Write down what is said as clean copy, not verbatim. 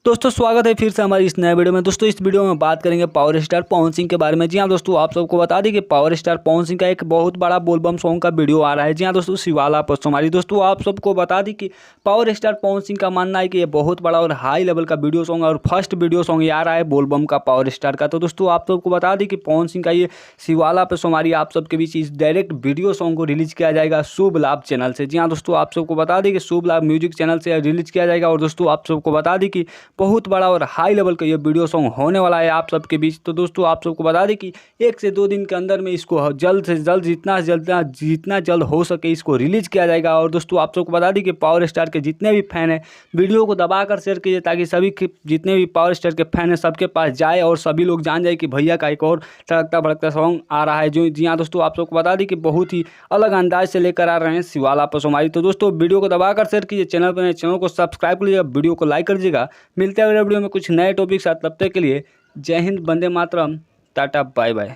दोस्तों स्वागत है फिर से हमारी इस नए वीडियो में। दोस्तों इस वीडियो में बात करेंगे पावर स्टार पवन सिंह के बारे में। जी हाँ दोस्तों, आप सबको बता दें कि पावर स्टार पवन सिंह का एक बहुत बड़ा बोलबम सॉन्ग का वीडियो आ रहा है। जी हाँ दोस्तों, शिवाला पर सोमारी। दोस्तों आप सबको बता दें कि पावर स्टार पवन सिंह का मानना है कि ये बहुत बड़ा और हाई लेवल का वीडियो सॉन्ग और फर्स्ट वीडियो सॉन्ग ये आ रहा है बोलबम का पावर स्टार का। तो दोस्तों आप सबको बता दें कि पवन सिंह का ये शिवाला पर सोमारी आप सबके बीच इस डायरेक्ट वीडियो सॉन्ग को रिलीज किया जाएगा शुभ लाभ चैनल से। जी हाँ दोस्तों, आप सबको बता दें कि शुभ लाभ म्यूजिक चैनल से रिलीज किया जाएगा। और दोस्तों आप सबको बता दें कि बहुत बड़ा और हाई लेवल का ये वीडियो सॉन्ग होने वाला है आप सबके बीच। तो दोस्तों आप सबको बता दें कि 1 से 2 दिन के अंदर में इसको जल्द से जल्द जितना जल्द हो सके इसको रिलीज किया जाएगा। और दोस्तों आप सबको बता दें कि पावर स्टार के जितने भी फैन हैं वीडियो को दबाकर शेयर कीजिए ताकि सभी जितने भी पावर स्टार के फैन हैं सबके पास जाए और सभी लोग जान जाए कि भैया का एक और तड़कता भड़कता सॉन्ग आ रहा है। जी हाँ दोस्तों, आप सबको बता दें कि बहुत ही अलग अंदाज से लेकर आ रहे हैं शिवाला पर सोमारी। तो दोस्तों वीडियो को दबाकर शेयर कीजिए, चैनल को सब्सक्राइब कर लीजिएगा, वीडियो को लाइक कर दीजिएगा। मिलते हैं अगले वीडियो में कुछ नए टॉपिक साथ। तब तक के लिए जय हिंद, वंदे मातरम, टाटा, बाय बाय।